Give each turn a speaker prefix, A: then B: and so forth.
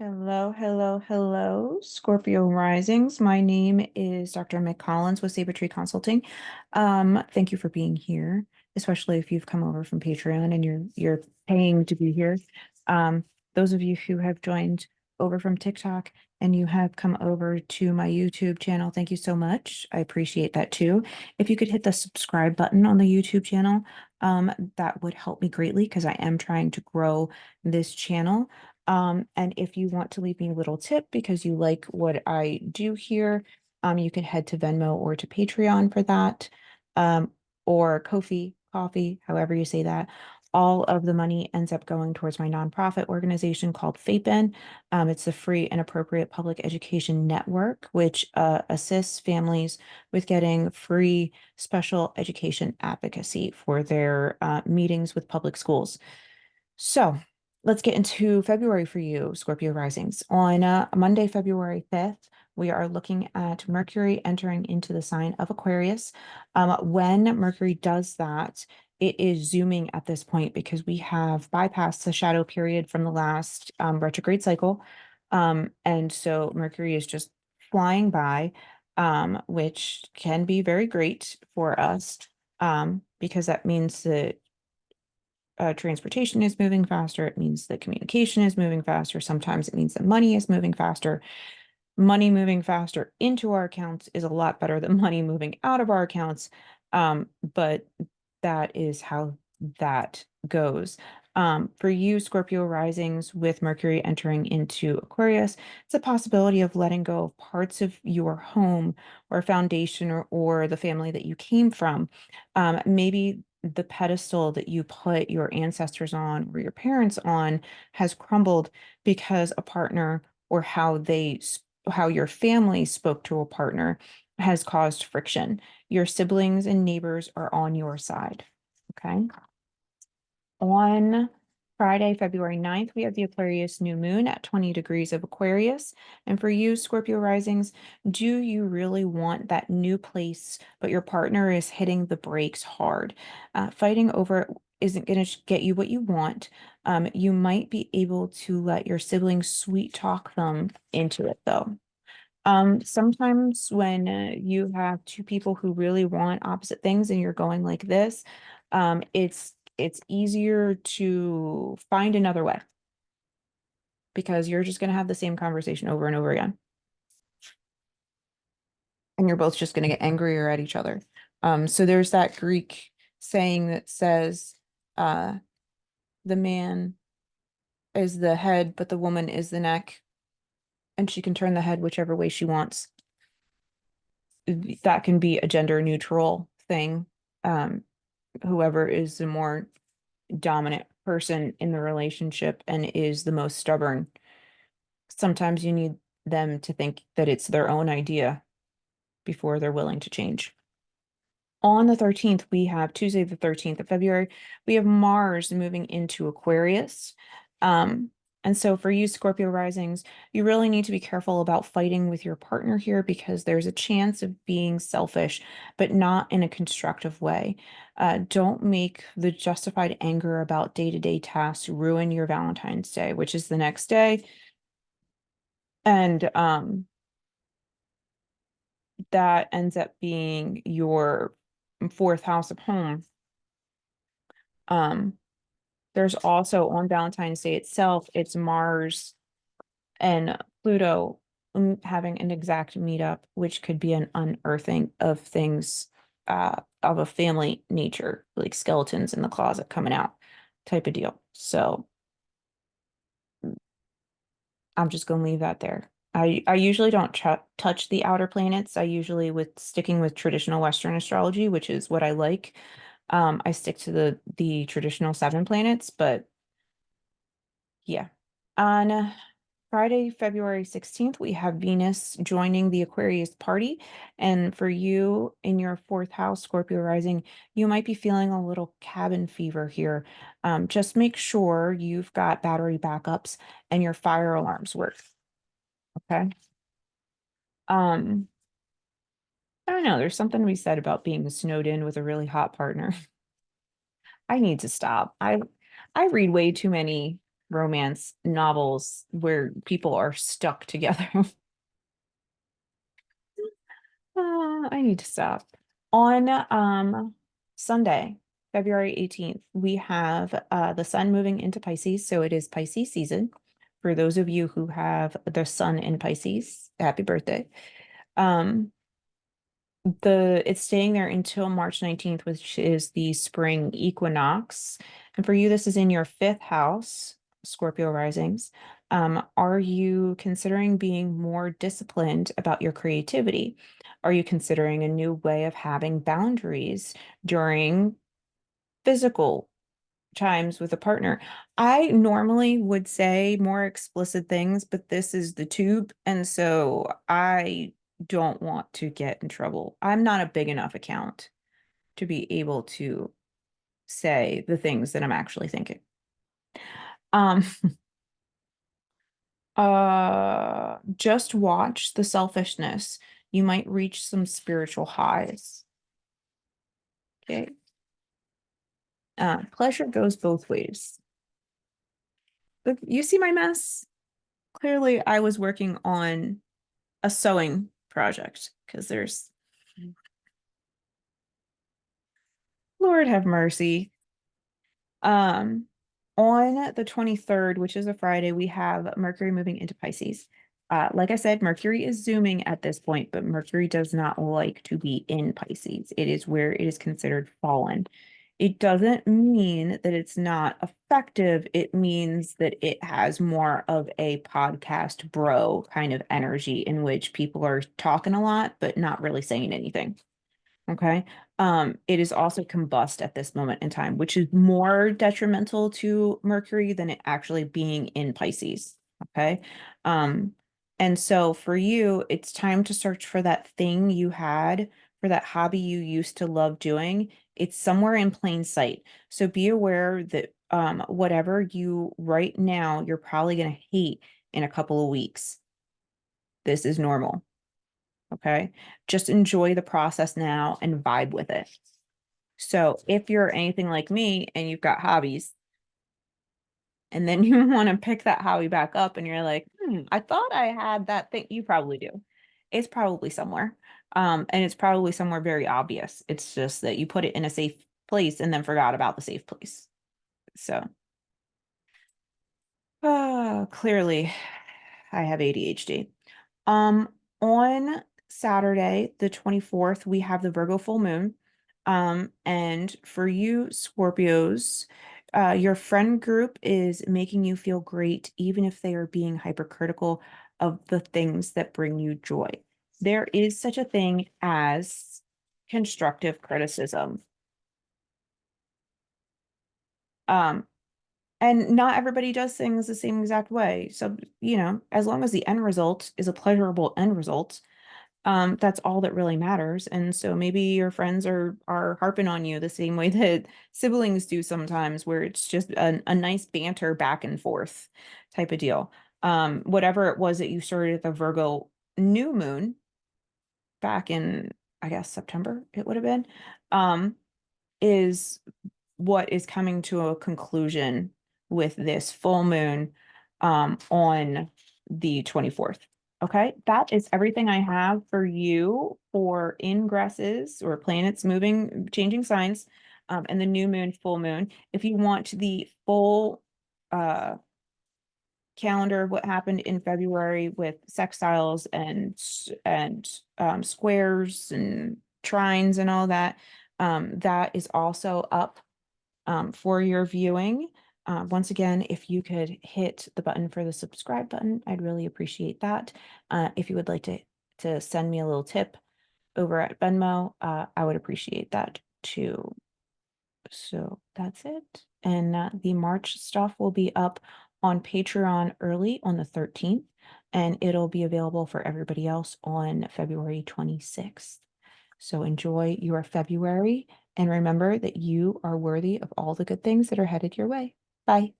A: Hello, hello, hello, Scorpio Risings. My name is Dr. Mick Collins with Saber Tree Consulting. Thank you for being here, especially if you've come over from Patreon and you're paying to be here. Um, those of you who have joined over from TikTok and you have come over to my YouTube channel, thank you so much. I appreciate that too. If you could hit the subscribe button on the YouTube channel, that would help me greatly because I am trying to grow this channel. And if you want to leave me a little tip because you like what I do here, you can head to Venmo or to Patreon for that, um, or Ko-fi, coffee, however you say that. All of the money ends up going towards my nonprofit organization called FAPEN. It's the Free and Appropriate Public Education Network, which assists families with getting free special education advocacy for their meetings with public schools. So let's get into February for you, Scorpio Risings. On Monday, February 5th, we are looking at Mercury entering into the sign of Aquarius. When Mercury does that, it is zooming at this point because we have bypassed the shadow period from the last retrograde cycle. And so Mercury is just flying by, which can be very great for us because that means that transportation is moving faster. It means that communication is moving faster. Sometimes it means that money is moving faster. Money moving faster into our accounts is a lot better than money moving out of our accounts. But that is how that goes. For you, Scorpio risings with Mercury entering into Aquarius, it's a possibility of letting go of parts of your home or foundation or the family that you came from. Maybe the pedestal that you put your ancestors on or your parents on has crumbled because a partner or how your family spoke to a partner has caused friction. Your siblings and neighbors are on your side. Okay. On Friday, February 9th, we have the Aquarius new moon at 20 degrees of Aquarius. And for you, Scorpio risings, do you really want that new place, but your partner is hitting the brakes hard? Fighting over it isn't going to get you what you want. You might be able to let your siblings sweet talk them into it, though. Sometimes when you have two people who really want opposite things and you're going like this, it's easier to find another way because you're just going to have the same conversation over and over again, and you're both just going to get angrier at each other. So there's that Greek saying that says, uh, the man is the head, but the woman is the neck, and she can turn the head whichever way she wants. That can be a gender neutral thing. Um, Whoever is the more dominant person in the relationship and is the most stubborn. Sometimes you need them to think that it's their own idea before they're willing to change. On the 13th, we have Tuesday, the 13th of February, we have Mars moving into Aquarius. And so for you, Scorpio risings, you really need to be careful about fighting with your partner here because there's a chance of being selfish, but not in a constructive way. Don't make the justified anger about day-to-day tasks ruin your Valentine's Day, which is the next day. And that ends up being your fourth house of home. Um, there's also on Valentine's Day itself, it's Mars and Pluto having an exact meetup, which could be an unearthing of things of a family nature, like skeletons in the closet coming out type of deal. So I'm just going to leave that there. I usually don't touch the outer planets. I usually with sticking with traditional Western astrology, which is what I like. I stick to the traditional seven planets, but yeah. On Friday, February 16th, we have Venus joining the Aquarius party. And for you in your fourth house, Scorpio rising, you might be feeling a little cabin fever here. Just make sure you've got battery backups and your fire alarms work. Okay. Um, I don't know. There's something to be said about being snowed in with a really hot partner. I need to stop. I read way too many romance novels where people are stuck together. I need to stop. On Sunday, February 18th, we have the sun moving into Pisces, so it is Pisces season. For those of you who have the sun in Pisces, happy birthday. Um, it's staying there until March 19th, which is the spring equinox. And for you, this is in your fifth house, Scorpio risings. Are you considering being more disciplined about your creativity? Are you considering a new way of having boundaries during physical times with a partner? I normally would say more explicit things, but this is the tube, and so I don't want to get in trouble. I'm not a big enough account to be able to say the things that I'm actually thinking. Um, just watch the selfishness. You might reach some spiritual highs. Okay. Pleasure goes both ways. But you see my mess? Clearly, I was working on a sewing project because there's, Lord have mercy. Um, on the 23rd, which is a Friday, we have Mercury moving into Pisces. Like I said, Mercury is zooming at this point, but Mercury does not like to be in Pisces. It is where it is considered fallen. It doesn't mean that it's not effective. It means that it has more of a podcast bro kind of energy in which people are talking a lot, but not really saying anything. Okay. It is also combust at this moment in time, which is more detrimental to Mercury than it actually being in Pisces. Okay. Um, and so for you, it's time to search for that thing you had, for that hobby you used to love doing. It's somewhere in plain sight. So be aware that whatever you right now, you're probably going to hate in a couple of weeks. This is normal. Okay. Just enjoy the process now and vibe with it. So if you're anything like me and you've got hobbies and then you want to pick that hobby back up and you're like, I thought I had that thing, you probably do. It's probably somewhere. And it's probably somewhere very obvious. It's just that you put it in a safe place and then forgot about the safe place. So clearly I have ADHD. Um, on Saturday, the 24th, we have the Virgo full moon. And for you Scorpios, your friend group is making you feel great, even if they are being hypercritical of the things that bring you joy. There is such a thing as constructive criticism. Um, and not everybody does things the same exact way. So, as long as the end result is a pleasurable end result, that's all that really matters. And so maybe your friends are harping on you the same way that siblings do sometimes, where it's just a nice banter back and forth type of deal. Whatever it was that you started at the Virgo new moon back in, I guess, September, it would have been, is what is coming to a conclusion with this full moon on the 24th. Okay, that is everything I have for you for ingresses or planets moving, changing signs, and the new moon, full moon. If you want the full uh calendar of what happened in February with sextiles and squares and trines and all that, that is also up for your viewing. Once again, if you could hit the button for the subscribe button, I'd really appreciate that. If you would like to send me a little tip over at Venmo, I would appreciate that too. So that's it. And the March stuff will be up on Patreon early on the 13th, and it'll be available for everybody else on February 26th. So enjoy your February and remember that you are worthy of all the good things that are headed your way. Bye.